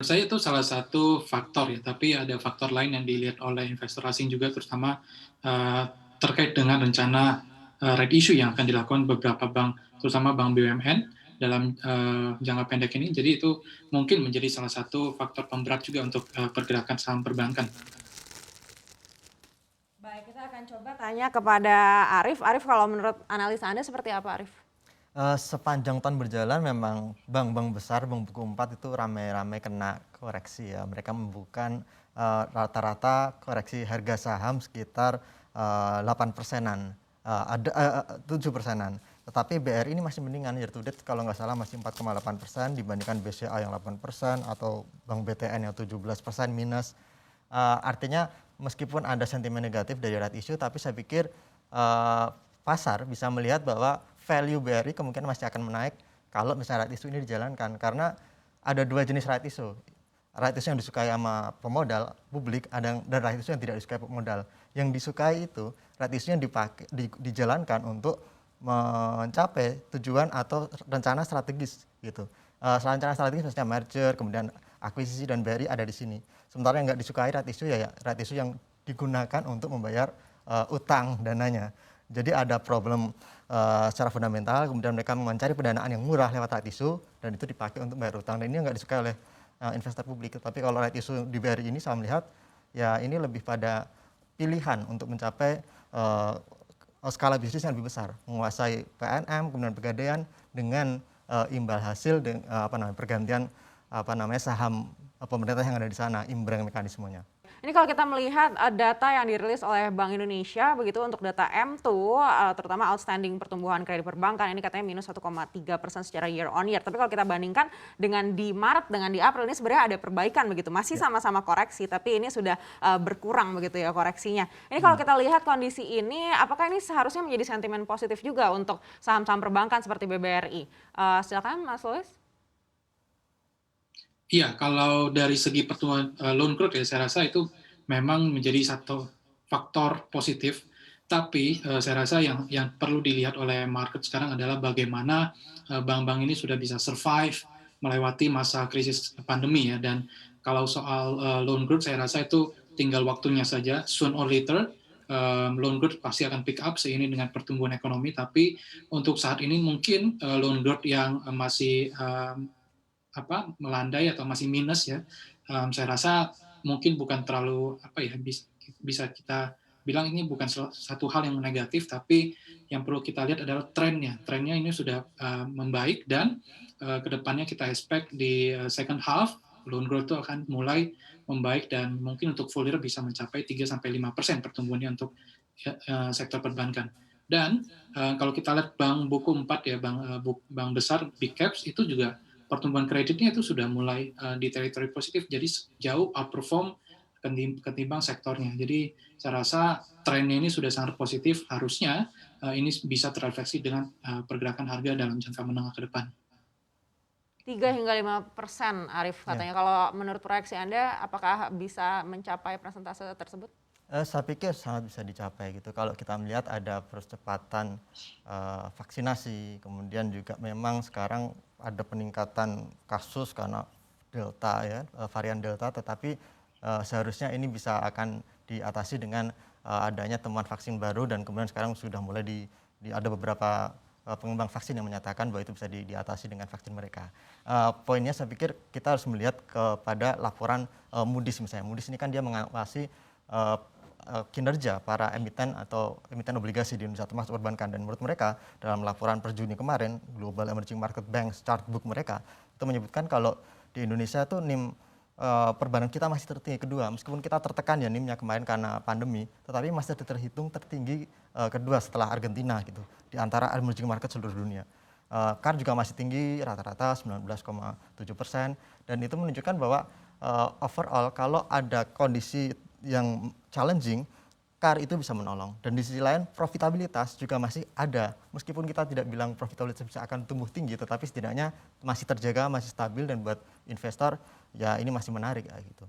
saya itu salah satu faktor ya, tapi ada faktor lain yang dilihat oleh investor asing juga, terutama uh, terkait dengan rencana right issue yang akan dilakukan beberapa bank, terutama bank BUMN dalam jangka pendek ini. Jadi itu mungkin menjadi salah satu faktor pemberat juga untuk pergerakan saham perbankan. Baik, kita akan coba tanya kepada Arif. Arif, kalau menurut analisa Anda seperti apa, Arif? Sepanjang tahun berjalan memang bank-bank besar, bank buku 4 itu ramai-ramai kena koreksi ya. Mereka membuka rata-rata koreksi harga saham sekitar 8 persenan, 7 persenan. Tetapi BRI ini masih mendingan, year to date kalau nggak salah masih 4,8% dibandingkan BCA yang 8% atau Bank BTN yang 17% minus. Artinya meskipun ada sentimen negatif dari right issue, tapi saya pikir pasar bisa melihat bahwa value BRI kemungkinan masih akan menaik kalau misalnya right issue ini dijalankan, karena ada dua jenis right issue. Right issue yang disukai sama pemodal publik, dan right issue yang tidak disukai pemodal. Yang disukai itu right issue yang dijalankan untuk mencapai tujuan atau rencana strategis gitu. Rencana strategis misalnya merger, kemudian akuisisi, dan BRI ada di sini. Sementara yang nggak disukai right issue ya right issue yang digunakan untuk membayar utang dananya. Jadi ada problem secara fundamental, kemudian mereka mencari pendanaan yang murah lewat right issue, dan itu dipakai untuk bayar utang. Dan ini nggak disukai oleh investor publik. Tapi kalau right issue di BRI ini saya melihat ya ini lebih pada pilihan untuk mencapai skala bisnis yang lebih besar, menguasai PNM, kemudian Pegadaian dengan imbal hasil pergantian saham pemerintah yang ada di sana, imbang mekanismenya. Ini kalau kita melihat data yang dirilis oleh Bank Indonesia begitu untuk data M2, terutama outstanding pertumbuhan kredit perbankan ini katanya minus 1,3% secara year on year. Tapi kalau kita bandingkan dengan di Maret dengan di April ini sebenarnya ada perbaikan begitu. Masih sama-sama koreksi, tapi ini sudah berkurang begitu ya koreksinya. Ini kalau kita lihat kondisi ini, apakah ini seharusnya menjadi sentimen positif juga untuk saham-saham perbankan seperti BBRI? Silakan Mas Louis. Iya, kalau dari segi pertumbuhan loan growth ya, saya rasa itu memang menjadi satu faktor positif. Tapi saya rasa yang perlu dilihat oleh market sekarang adalah bagaimana bank-bank ini sudah bisa survive melewati masa krisis pandemi ya. Dan kalau soal loan growth, saya rasa itu tinggal waktunya saja. Soon or later, loan growth pasti akan pick up seiring dengan pertumbuhan ekonomi. Tapi untuk saat ini mungkin loan growth yang masih melandai atau masih minus ya, saya rasa mungkin bukan terlalu bisa kita bilang ini bukan satu hal yang negatif, tapi yang perlu kita lihat adalah trennya. Trennya ini sudah membaik, dan kedepannya kita expect di second half loan growth itu akan mulai membaik, dan mungkin untuk full year bisa mencapai 3-5% pertumbuhannya untuk sektor perbankan. Dan kalau kita lihat bank buku 4 ya, bank besar big caps itu juga pertumbuhan kreditnya itu sudah mulai di teritori positif, jadi jauh outperform ketimbang sektornya. Jadi saya rasa trennya ini sudah sangat positif, harusnya ini bisa terrefleksi dengan pergerakan harga dalam jangka menengah ke depan. 3-5% Arif katanya. Kalau menurut proyeksi Anda, apakah bisa mencapai persentase tersebut? Saya pikir sangat bisa dicapai gitu. Kalau kita melihat ada percepatan vaksinasi, kemudian juga memang sekarang ada peningkatan kasus karena Delta ya, varian Delta, tetapi seharusnya ini bisa akan diatasi dengan adanya temuan vaksin baru, dan kemudian sekarang sudah mulai ada beberapa pengembang vaksin yang menyatakan bahwa itu bisa diatasi dengan vaksin mereka. Poinnya saya pikir kita harus melihat kepada laporan Moody's misalnya. Moody's ini kan dia mengawasi kinerja para emiten atau emiten obligasi di Indonesia termasuk perbankan, dan menurut mereka dalam laporan per Juni kemarin Global Emerging Market Bank Chartbook mereka itu menyebutkan kalau di Indonesia tuh NIM perbankan kita masih tertinggi kedua, meskipun kita tertekan ya NIM-nya kemarin karena pandemi, tetapi masih terhitung tertinggi kedua setelah Argentina gitu di antara emerging market seluruh dunia. CAR juga masih tinggi rata-rata 19,7%, dan itu menunjukkan bahwa overall kalau ada kondisi yang challenging, CAR itu bisa menolong. Dan di sisi lain profitabilitas juga masih ada. Meskipun kita tidak bilang profitabilitas bisa akan tumbuh tinggi, tetapi setidaknya masih terjaga, masih stabil, dan buat investor ya ini masih menarik gitu.